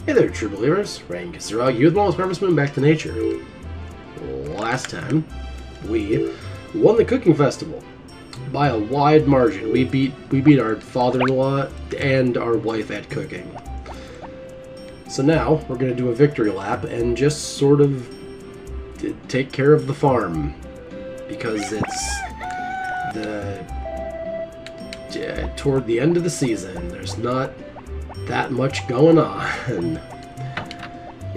Hey there, true believers. Rain Kisarog, you with Wallace Harvest Moon back to nature. Last time, we won the cooking festival by a wide margin. We beat our father-in-law and our wife at cooking. So now we're going to do a victory lap and just sort of take care of the farm, because it's toward the end of the season. There's not that much going on.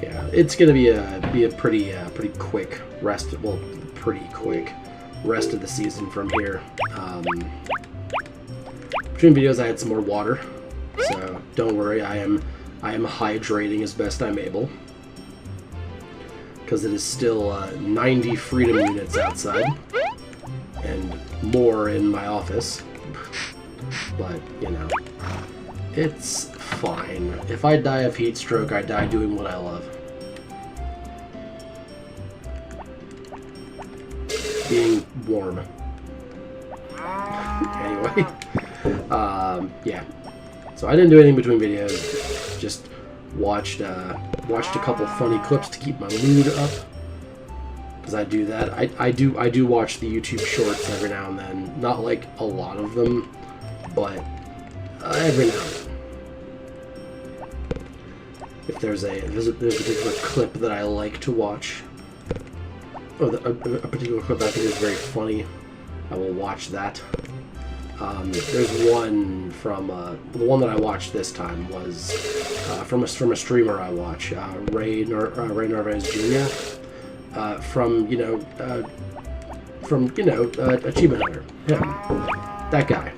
Yeah, it's gonna be a pretty quick rest. Well, pretty quick rest of the season from here. Between videos, I had some more water, so don't worry. I am hydrating as best I'm able, because it is still 90 freedom units outside and more in my office. But you know, it's fine. If I die of heat stroke, I die doing what I love. Being warm. Anyway, yeah. So I didn't do anything between videos. Just watched a couple funny clips to keep my mood up, because I do that. I do watch the YouTube shorts every now and then. Not like a lot of them, but every now and then. If there's a particular clip that I like to watch, or a particular clip I think is very funny, I will watch that. There's one from the one that I watched this time was from a streamer I watch, Ray Narvaez Jr. From Achievement Hunter. Him, that guy.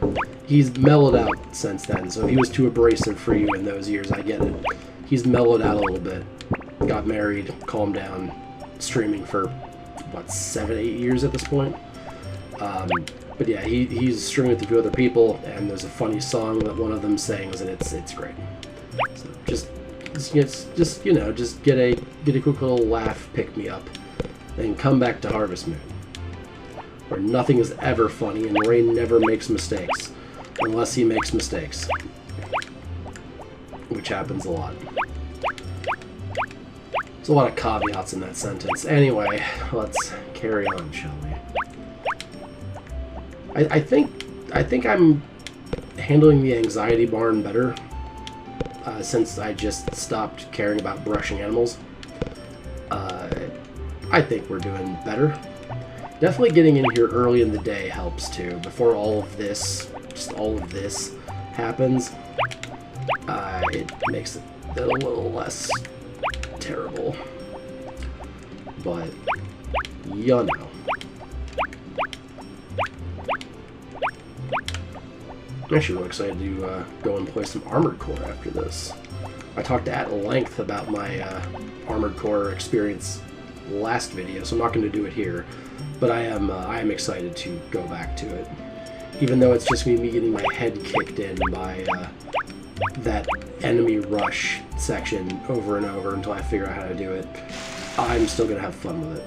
He's mellowed out since then, so if he was too abrasive for you in those years, I get it. He's mellowed out a little bit. Got married, calmed down, streaming for, what, 7-8 years at this point? But yeah, he's streaming with a few other people, and there's a funny song that one of them sings, and it's great. So just get a quick little laugh, pick me up, and come back to Harvest Moon, where nothing is ever funny and Ray never makes mistakes, unless he makes mistakes, which happens a lot. There's a lot of caveats in that sentence. Anyway, let's carry on, shall we? I think I'm handling the anxiety barn better since I just stopped caring about brushing animals. I think we're doing better. Definitely getting in here early in the day helps too, before all of this happens. It makes it a little less terrible, but you know. I'm actually really excited to go and play some Armored Core after this. I talked at length about my Armored Core experience last video, so I'm not going to do it here, but I am excited to go back to it, even though it's just going to be me getting my head kicked in by that enemy rush section over and over until I figure out how to do it. I'm still going to have fun with it.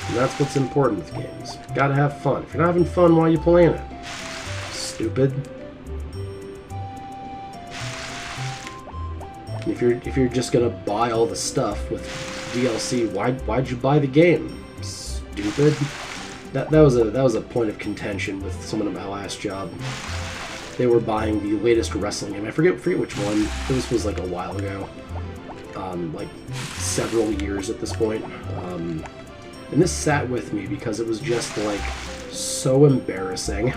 And that's what's important with games. Gotta have fun. If you're not having fun while you're playing it, stupid. If you're just gonna buy all the stuff with DLC, why'd you buy the game? Stupid. That was a point of contention with someone at my last job. They were buying the latest wrestling game. I forget which one. This was like a while ago, like several years at this point. And this sat with me because it was just like so embarrassing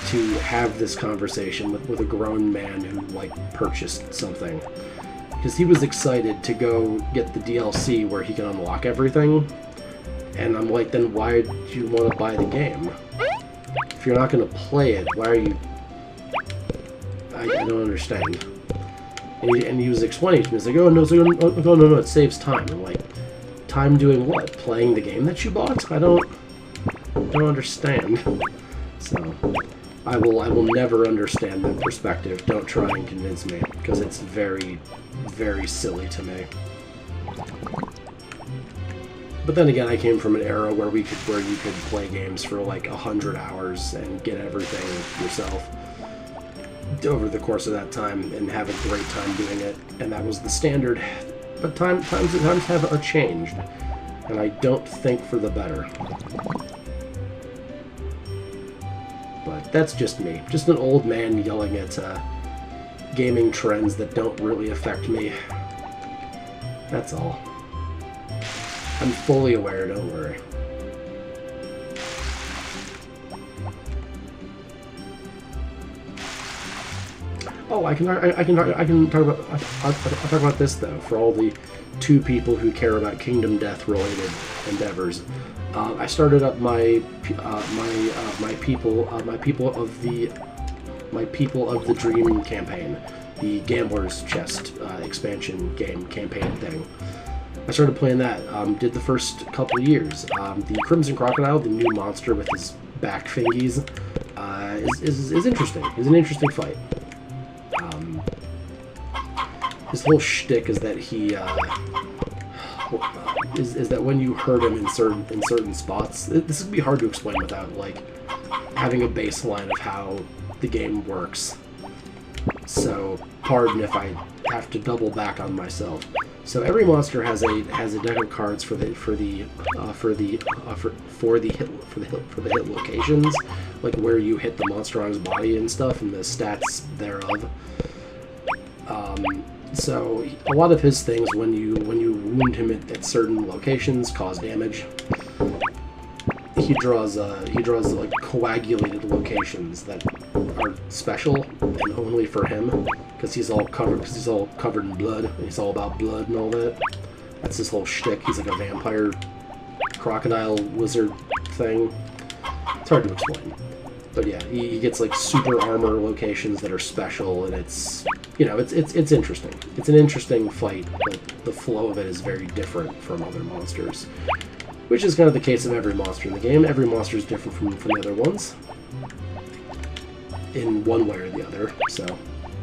to have this conversation with a grown man who like purchased something, because he was excited to go get the DLC where he can unlock everything, and I'm like, then why do you want to buy the game? If you're not going to play it, why are you... I don't understand. And he was explaining to me, he's like, oh no, it saves time. I'm like, time doing what? Playing the game that you bought? I don't understand. So I will never understand that perspective. Don't try and convince me, because it's very, very silly to me. But then again, I came from an era where you could play games for like 100 hours and get everything yourself. over the course of that time and have a great time doing it, and that was the standard. But times have changed, and I don't think for the better. But that's just me. Just an old man yelling at gaming trends that don't really affect me. That's all. I'm fully aware, don't worry. Oh, I can talk about this though. For all the 2 people who care about Kingdom Death related endeavors, I started up my people of the Dream campaign, the Gambler's Chest expansion game campaign thing. I started playing that. Did the first couple of years. The Crimson Crocodile, the new monster with his back fingies, is interesting. It's an interesting fight. His whole shtick is that he is that when you hurt him in certain spots, this would be hard to explain without like having a baseline of how the game works. So pardon if I have to double back on myself. So every monster has a deck of cards for the hit locations, like where you hit the monster on his body and stuff, and the stats thereof. So a lot of his things, when you wound him at certain locations, cause damage. He draws like coagulated locations that are special and only for him, because he's all covered in blood, and he's all about blood and all that. That's his whole shtick. He's like a vampire, crocodile, lizard thing. It's hard to explain, but yeah, he gets like super armor locations that are special, and it's, you know, it's interesting. It's an interesting fight, but the flow of it is very different from other monsters, which is kind of the case of every monster in the game. Every monster is different from the other ones in one way or the other. So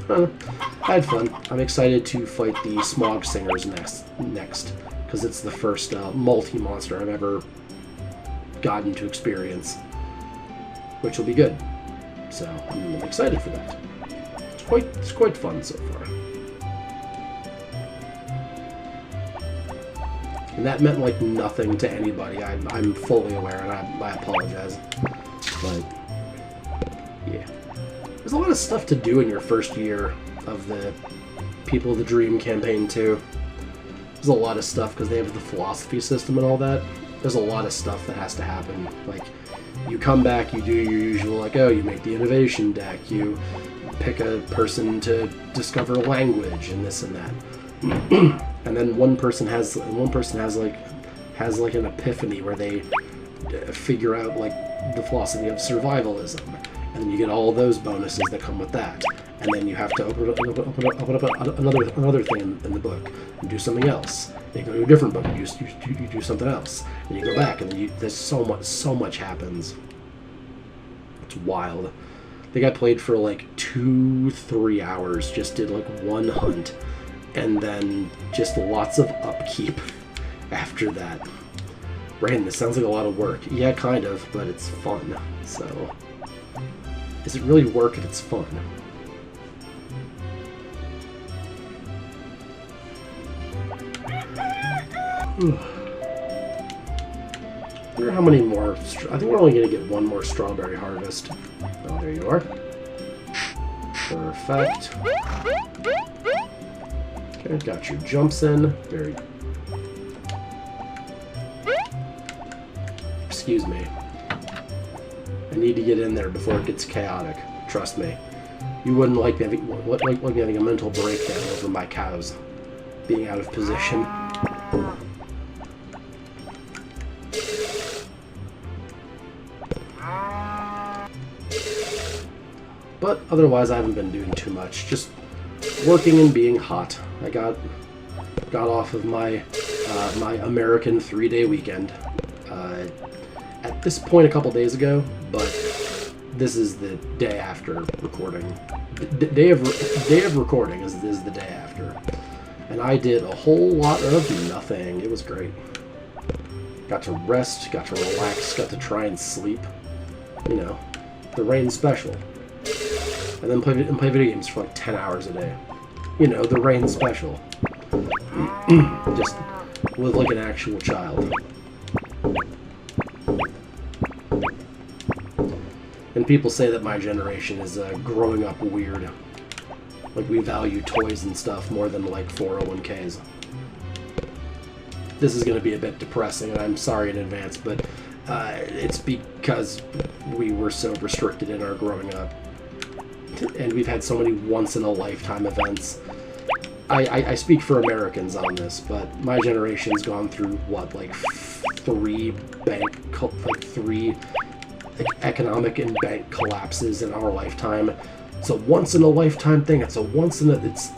I had fun. I'm excited to fight the Smog Singers next, because it's the first multi-monster I've ever gotten to experience, which will be good. So I'm excited for that. It's quite fun so far. And that meant like nothing to anybody. I'm fully aware, and I apologize. But yeah, there's a lot of stuff to do in your first year of the People of the Dream campaign too. There's a lot of stuff because they have the philosophy system and all that. There's a lot of stuff that has to happen. Like, you come back, you do your usual, like, oh, you make the innovation deck, you pick a person to discover language and this and that. And then one person has like an epiphany where they figure out like the philosophy of survivalism, and then you get all those bonuses that come with that. And then you have to open up another thing in the book and do something else. Then you go to a different book and you do something else, and you go back, and then there's so much happens. It's wild. I think I played for like 2-3 hours, just did like one hunt, and then just lots of upkeep after that. Brandon, this sounds like a lot of work. Yeah, kind of, but it's fun. So, is it really work if it's fun? I wonder how many more. I think we're only going to get one more strawberry harvest. Oh, there you are. Perfect. Okay, got your jumps in. Very. Excuse me. I need to get in there before it gets chaotic. Trust me. You wouldn't like me having a mental breakdown over my cows being out of position. But otherwise, I haven't been doing too much. Just working and being hot. I got off of my my American 3-day weekend at this point a couple days ago, but this is the day after recording. Day of recording is the day after, and I did a whole lot of nothing. It was great. Got to rest, got to relax, got to try and sleep. You know, the rain special. and then play video games for like 10 hours a day. You know, the Rain special. Just live like an actual child. And people say that my generation is growing up weird. Like, we value toys and stuff more than, like, 401ks. This is going to be a bit depressing, and I'm sorry in advance, but it's because we were so restricted in our growing up. And we've had so many once-in-a-lifetime events. I speak for Americans on this, but my generation's gone through, what, like, three economic and bank collapses in our lifetime. It's a once-in-a-lifetime thing. It's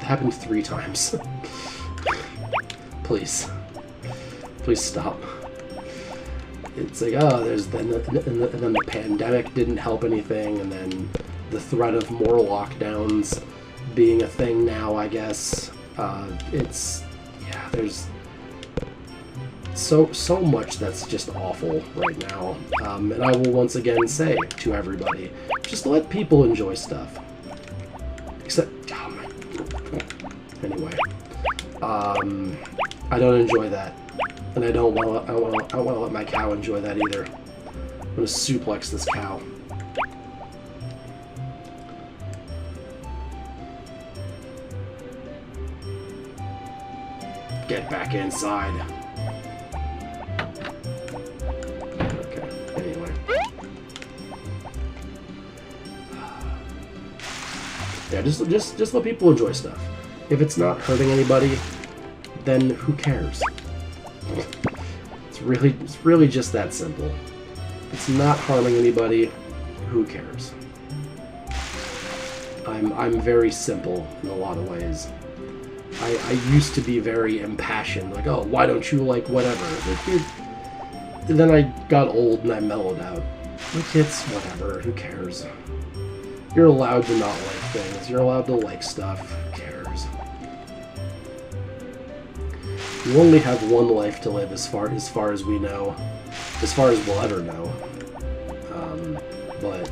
happened 3 times. Please stop. It's like, oh, and then the pandemic didn't help anything, and then the threat of more lockdowns being a thing now, I guess. There's so much that's just awful right now. And I will once again say to everybody, just let people enjoy stuff. Except, oh my. Anyway, I don't enjoy that, and I don't want to let my cow enjoy that either. I'm gonna suplex this cow. Get back inside. Okay. Anyway. Yeah, just let people enjoy stuff. If it's not hurting anybody, then who cares? It's really just that simple. If it's not harming anybody, who cares? I'm very simple in a lot of ways. I used to be very impassioned, like, oh, why don't you like whatever? And then I got old and I mellowed out. Like, it's whatever, who cares? You're allowed to not like things. You're allowed to like stuff. Who cares? You only have one life to live as far as we know. As far as we'll ever know. But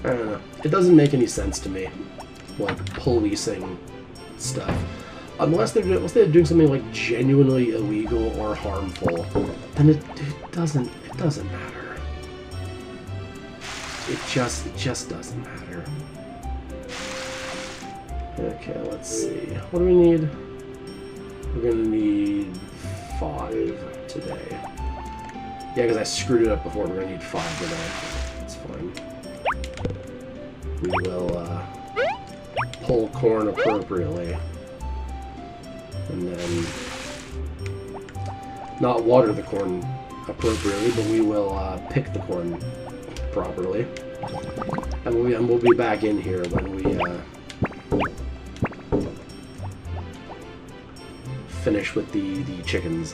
I don't know. It doesn't make any sense to me. Like, policing stuff. Unless they're doing something like genuinely illegal or harmful, then it doesn't matter. It just doesn't matter. Okay, let's see. What do we need? We're gonna need 5 today. Yeah, because I screwed it up before. We're gonna need 5 today. That's fine. We will pull corn appropriately, and then not water the corn appropriately, but we will pick the corn properly, and we'll be back in here when we finish with the chickens.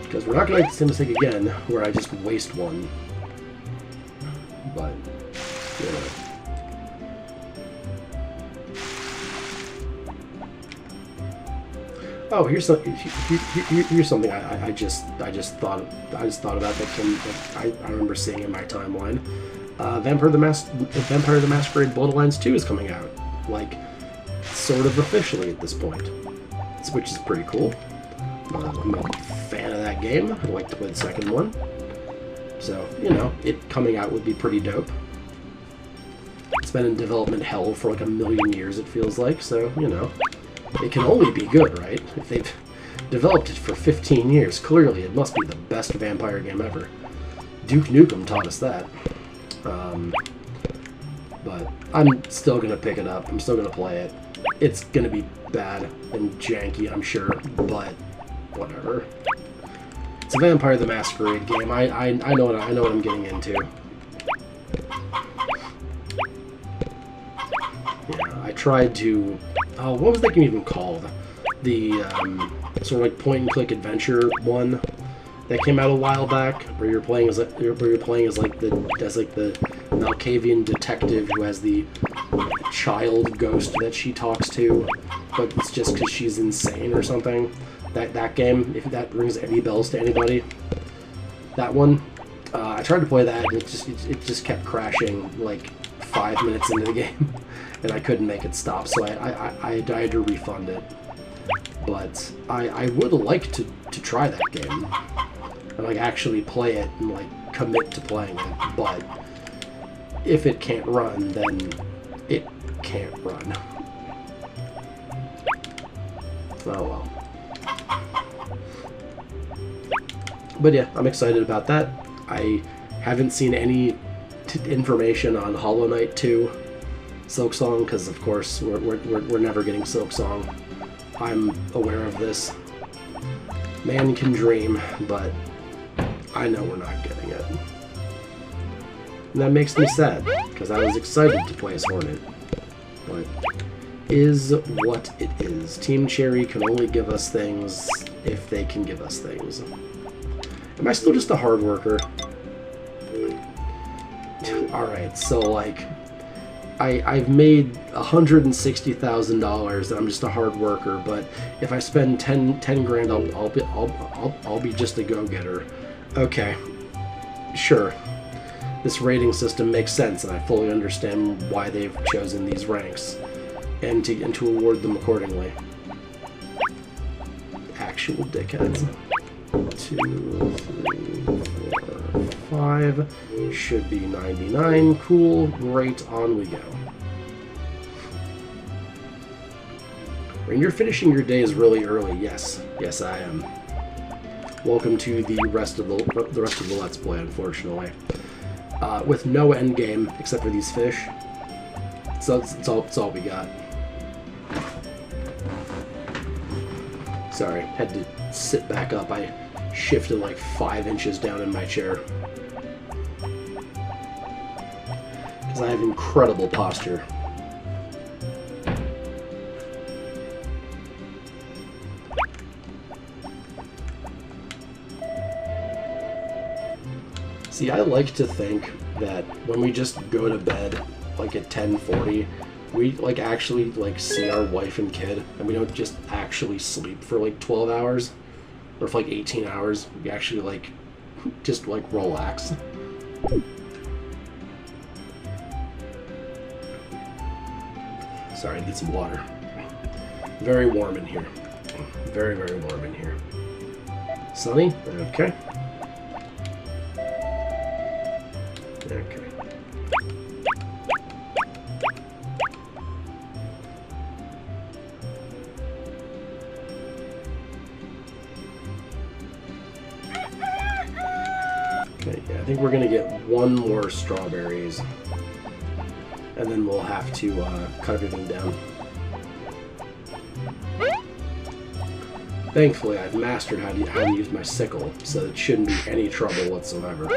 Because we're not going to make the same mistake again, where I just waste one. But, you know. Oh, here's something I just thought about that I remember seeing in my timeline. Vampire the Masquerade Bloodlines 2 is coming out, like, sort of officially at this point, which is pretty cool. I'm a fan of that game. I'd like to play the second one. So, you know, it coming out would be pretty dope. It's been in development hell for like a million years, it feels like, so, you know, it can only be good, right? If they've developed it for 15 years, clearly it must be the best vampire game ever. Duke Nukem taught us that. But I'm still going to pick it up. I'm still going to play it. It's going to be bad and janky, I'm sure, but whatever. It's a Vampire the Masquerade game. I know what I'm getting into. Yeah, I tried to. Oh, what was that game even called? The sort of like point-and-click adventure one that came out a while back, where you're playing as like the Malkavian detective who has the child ghost that she talks to, but it's just because she's insane or something. That game, if that rings any bells to anybody, That one, I tried to play that, and it just kept crashing like 5 minutes into the game, and I couldn't make it stop, so I had to refund it. But I would like to try that game, and like actually play it and like commit to playing it, but if it can't run, then it can't run. Oh well. But yeah, I'm excited about that. I haven't seen any information on Hollow Knight 2 Silksong, because of course we're never getting Silksong. I'm aware of this. Man can dream, but I know we're not getting it. And that makes me sad, because I was excited to play as Hornet. But is what it is. Team Cherry can only give us things if they can give us things. Am I still just a hard worker? Alright, so like I've made $160,000 and I'm just a hard worker, but if I spend 10 grand I'll be just a go-getter. Okay. Sure. This rating system makes sense, and I fully understand why they've chosen these ranks and to award them accordingly. Actual dickheads. 2, 3, 4, 5. Should be 99. Cool. Great. On we go. And you're finishing your days really early. Yes. Yes, I am. Welcome to the rest of the Let's Play, unfortunately. With no end game except for these fish. So it's all we got. Sorry, had to sit back up. I shifted like 5 inches down in my chair. Because I have incredible posture. See, I like to think that when we just go to bed, like at 10:40, we like actually like see our wife and kid, and we don't just actually sleep for like 12 hours or for like 18 hours. We actually like just like relax. Sorry, I need some water. Very warm in here. Very, very warm in here. Sunny? Okay. Okay. Okay, yeah, I think we're gonna get one more strawberries, and then we'll have to cut everything down. Thankfully, I've mastered how to use my sickle, so it shouldn't be any trouble whatsoever.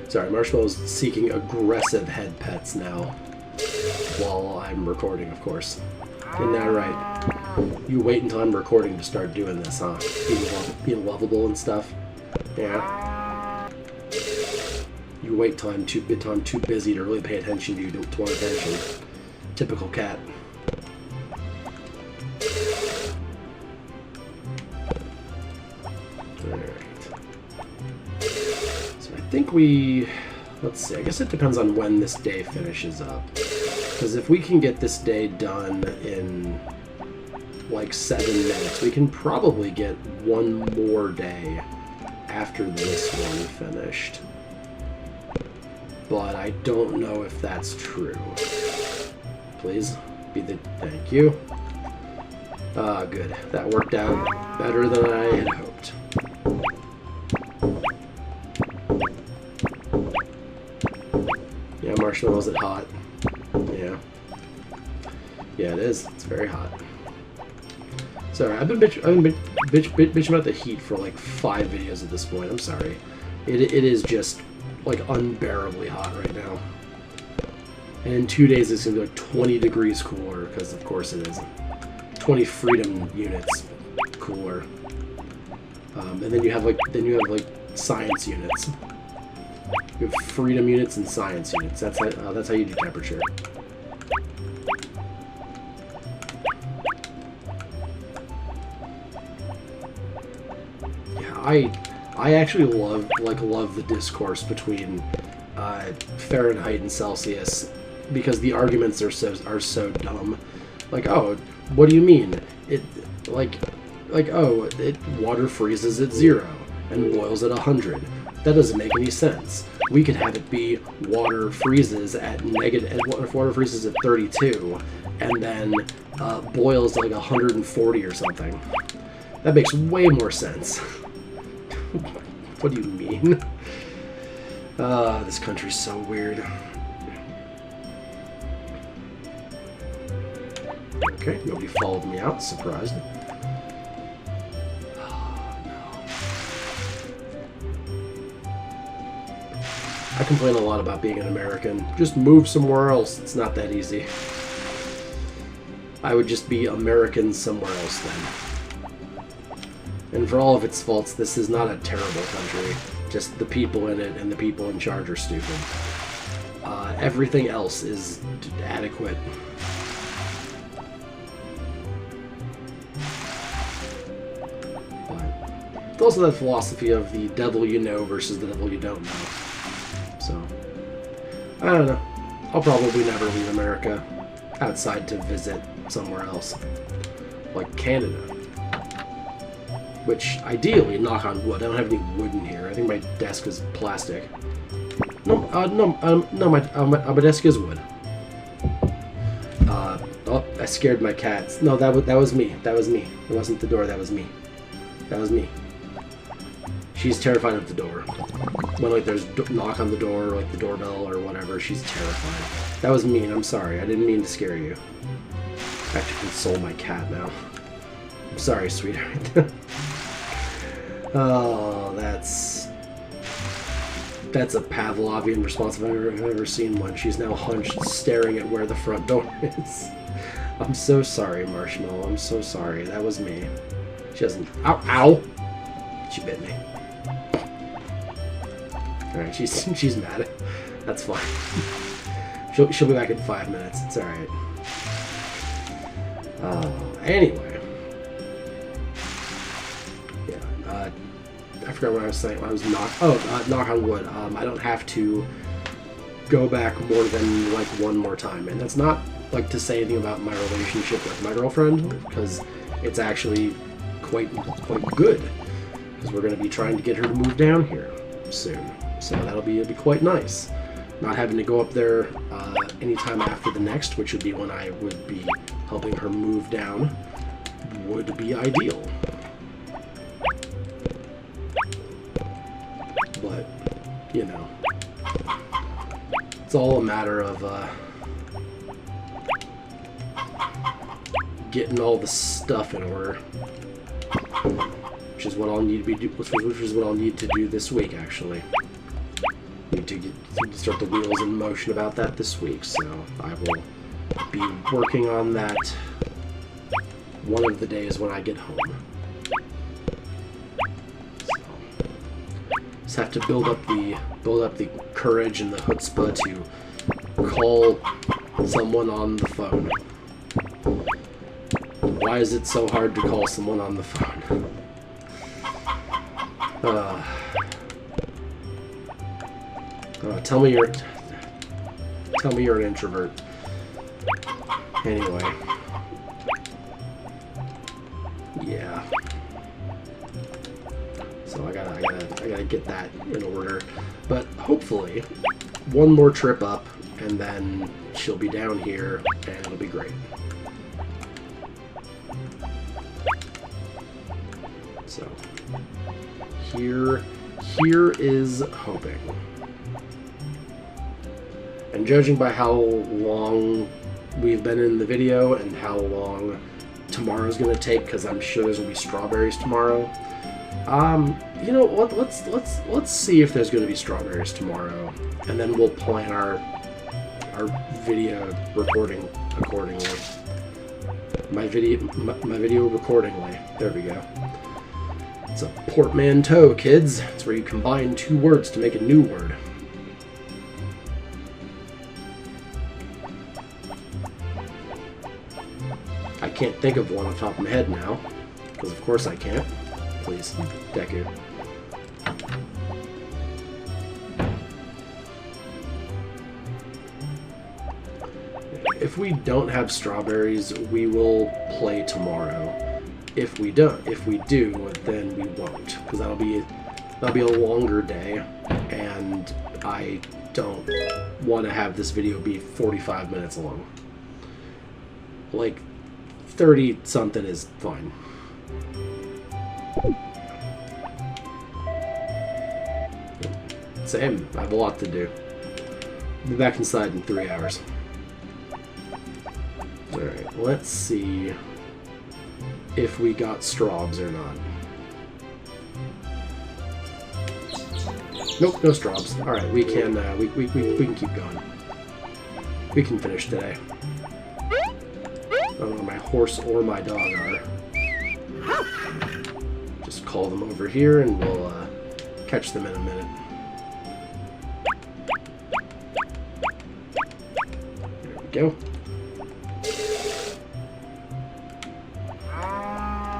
Sorry, Marshmallow's seeking aggressive head pets now, while I'm recording, of course. Isn't that right? You wait until I'm recording to start doing this, huh? Being lovable and stuff. Yeah. You wait till I'm too busy to really pay attention to you, to want attention. Typical cat. I think let's see, I guess it depends on when this day finishes up. Because if we can get this day done in like 7 minutes, we can probably get one more day after this one finished. But I don't know if that's true. Please, thank you. Good. That worked out better than I had hoped. Yeah, Marshmallow, is it hot? Yeah. Yeah, it is. It's very hot. Sorry, I've been bitching about the heat for like 5 videos at this point. I'm sorry. It is just like unbearably hot right now. And in 2 days it's gonna be like 20 degrees cooler, because of course it is. 20 freedom units cooler. And then you have like science units. We have freedom units and science units. That's how you do temperature. Yeah, I actually love the discourse between Fahrenheit and Celsius, because the arguments are so dumb. Like, oh, what do you mean? Water freezes at 0 and boils at 100. That doesn't make any sense. We could have it be water freezes at water freezes at 32 and then boils at like 140 or something. That makes way more sense. What do you mean? This country's so weird. Okay, nobody followed me out. Surprised. Oh, no. I complain a lot about being an American. Just move somewhere else. It's not that easy. I would just be American somewhere else then. And for all of its faults, this is not a terrible country. Just the people in it and the people in charge are stupid. Everything else is adequate. It's also that philosophy of the devil you know versus the devil you don't know. So, I don't know. I'll probably never leave America outside to visit somewhere else. Like Canada. Which, ideally, knock on wood, I don't have any wood in here. I think my desk is plastic. No, my desk is wood. Oh, I scared my cats. No, that was me. That was me. It wasn't the door, that was me. That was me. She's terrified of the door. When like there's knock on the door, or like the doorbell or whatever, she's terrified. That was mean. I'm sorry. I didn't mean to scare you. I have to console my cat now. I'm sorry, sweetheart. Oh, that's a Pavlovian response if I've ever seen one. She's now hunched, staring at where the front door is. I'm so sorry, Marshmallow. I'm so sorry. That was me. She doesn't. Ow! Ow! She bit me. Alright, she's mad. That's fine. She'll be back in 5 minutes. It's alright. Anyway. Yeah, I forgot what I was saying. I was knock on wood. I don't have to go back more than like one more time. And that's not like to say anything about my relationship with my girlfriend, because it's actually quite good, because we're going to be trying to get her to move down here soon, so it'll be quite nice. Not having to go up there anytime after the next, which would be when I would be helping her move down, would be ideal. But you know, it's all a matter of getting all the stuff in order, which is what I'll need to do this week. Actually, need to start the wheels in motion about that this week. So I will be working on that one of the days when I get home. So just have to build up the courage and the chutzpah to call someone on the phone. Why is it so hard to call someone on the phone? Tell me you're an introvert. Anyway. Yeah. So I gotta get that in order. But hopefully, one more trip up, and then she'll be down here, and it'll be great. So here is hoping. And judging by how long we've been in the video and how long tomorrow's gonna take, because I'm sure there's gonna be strawberries tomorrow. You know what? Let's see if there's gonna be strawberries tomorrow, and then we'll plan our video recording accordingly. My video accordingly. There we go. It's a portmanteau, kids. It's where you combine two words to make a new word. I can't think of one off the top of my head now, because of course I can't. Please, Deku. If we don't have strawberries, we will play tomorrow. If we do, then we won't, because that'll be a longer day, and I don't want to have this video be 45 minutes long. Like 30 something is fine. Same. I have a lot to do. I'll be back inside in 3 hours. Alright, let's see if we got straws or not. Nope, no straws. Alright, we can we can keep going. We can finish today. I don't know where my horse or my dog are. Just call them over here and we'll catch them in a minute. There we go.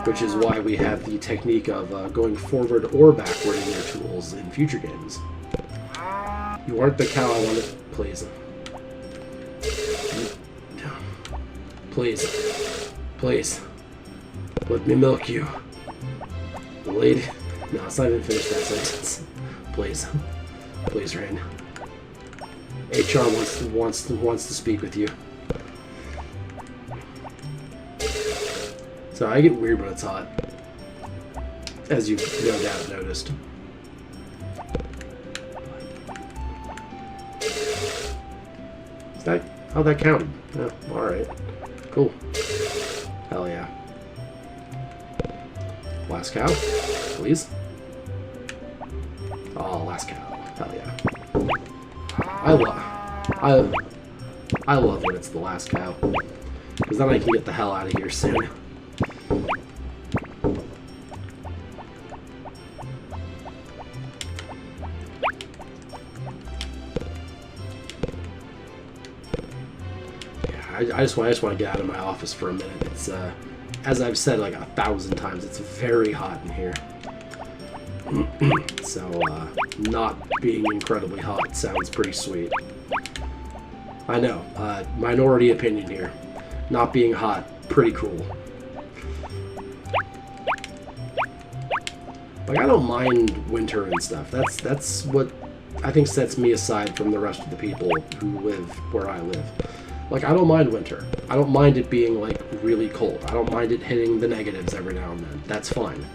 Which is why we have the technique of going forward or backward in your tools in future games. You aren't the cow I wanted. Please. Please. Please. Let me milk you. Lady. No, it's not even finished that sentence. Please. Please, Rain. HR wants to speak with you. So I get weird when it's hot, as you've no doubt noticed. Is that how that counted? Oh, alright. Cool. Hell yeah. Last cow, please. Oh, last cow. Hell yeah. I love when it's the last cow, because then I can get the hell out of here soon. I just want to get out of my office for a minute. It's as I've said like 1,000 times, it's very hot in here. So not being incredibly hot sounds pretty sweet. I know, minority opinion here. Not being hot, pretty cool. Like, I don't mind winter and stuff. That's what I think sets me aside from the rest of the people who live where I live. Like, I don't mind winter. I don't mind it being, like, really cold. I don't mind it hitting the negatives every now and then. That's fine.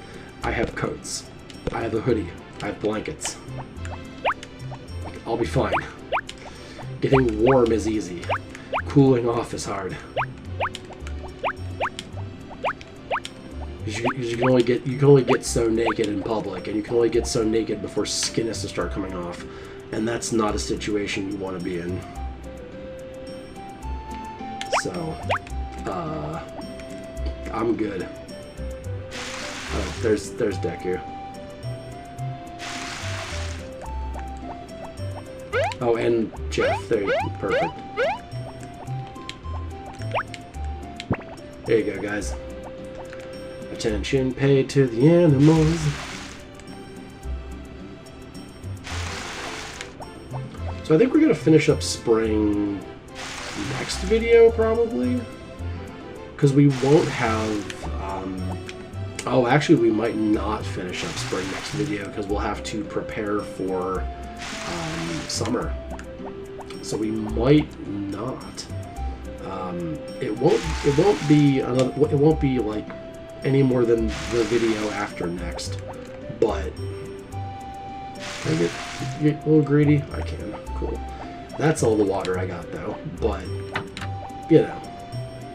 I have coats. I have a hoodie. I have blankets. I'll be fine. Getting warm is easy. Cooling off is hard. You can only get so naked in public, and you can only get so naked before skin has to start coming off, and that's not a situation you want to be in. So, I'm good. Oh, there's Deku. Oh, and Jeff. There you go. Perfect. There you go, guys. Attention paid to the animals. So I think we're gonna finish up spring next video, probably, because we won't have oh, actually we might not finish up spring next video because we'll have to prepare for summer, so we might not. It won't be like any more than the video after next, but can I get a little greedy? I can. Cool. That's all the water I got, though, but, you know,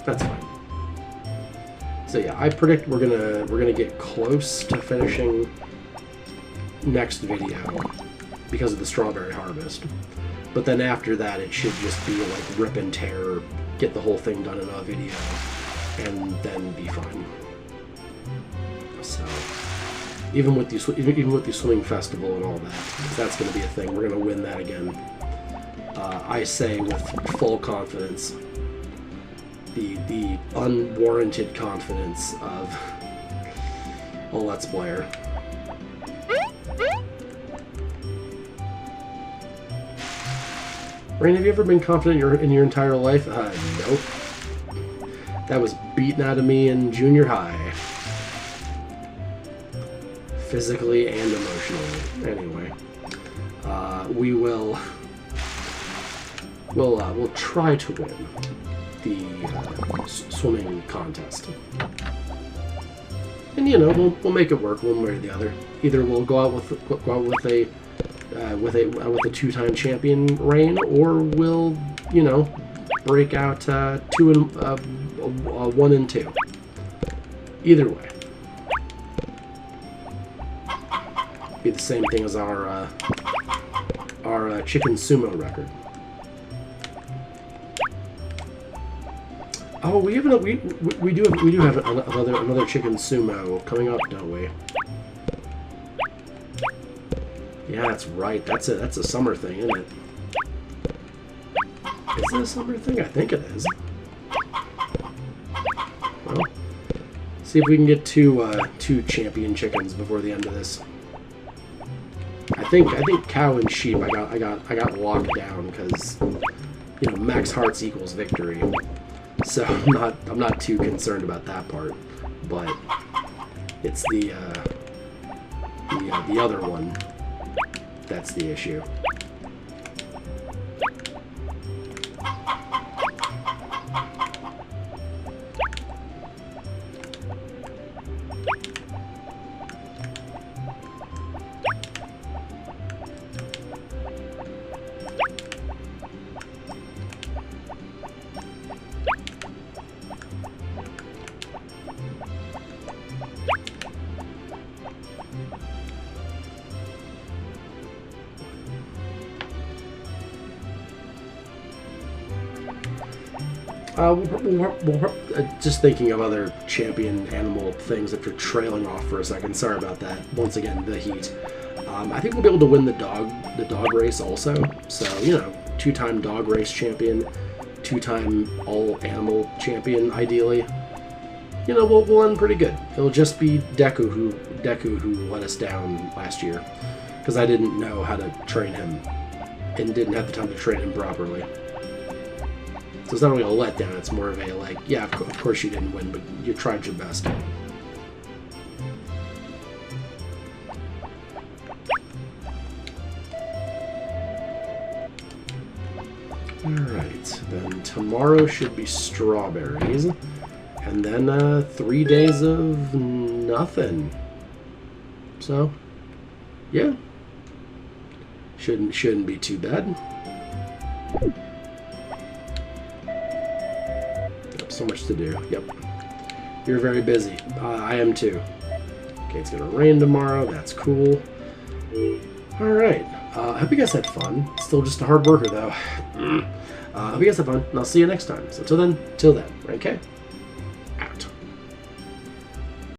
that's fine. So yeah, I predict we're gonna get close to finishing next video because of the strawberry harvest. But then after that, it should just be like rip and tear, get the whole thing done in a video, and then be fine. So even with the swimming festival and all that, because that's gonna be a thing, we're gonna win that again. I say with full confidence. the unwarranted confidence of a Let's Player. Rain, have you ever been confident in your entire life? Nope. That was beaten out of me in junior high. Physically and emotionally. Anyway. We'll try to win the swimming contest. And you know, we'll make it work one way or the other. Either we'll go out with a two-time champion Rain, or we'll, you know, break out 1 and 2. Either way, be the same thing as our chicken sumo record. Oh, we do have another chicken sumo coming up, don't we? Yeah, that's right. That's a summer thing, isn't it? Is it a summer thing? I think it is. Well, see if we can get two champion chickens before the end of this. I think cow and sheep I got locked down because, you know, max hearts equals victory. So I'm not too concerned about that part, but it's the other one that's the issue. Just thinking of other champion animal things after trailing off for a second. Sorry about that. Once again, the heat. I think we'll be able to win the dog race also. So, you know, 2-time dog race champion, 2-time all animal champion, ideally. You know, we'll end pretty good. It'll just be Deku who let us down last year, because I didn't know how to train him and didn't have the time to train him properly. So it's not really a letdown, it's more of a, like, yeah, of course you didn't win, but you tried your best. Alright, then tomorrow should be strawberries, and then 3 days of nothing. So, yeah. Shouldn't be too bad. So much to do. Yep. You're very busy. I am too. Okay, it's gonna rain tomorrow. That's cool. Alright. I hope you guys had fun. Still just a hard worker, though. I hope you guys had fun, and I'll see you next time. So till then, okay?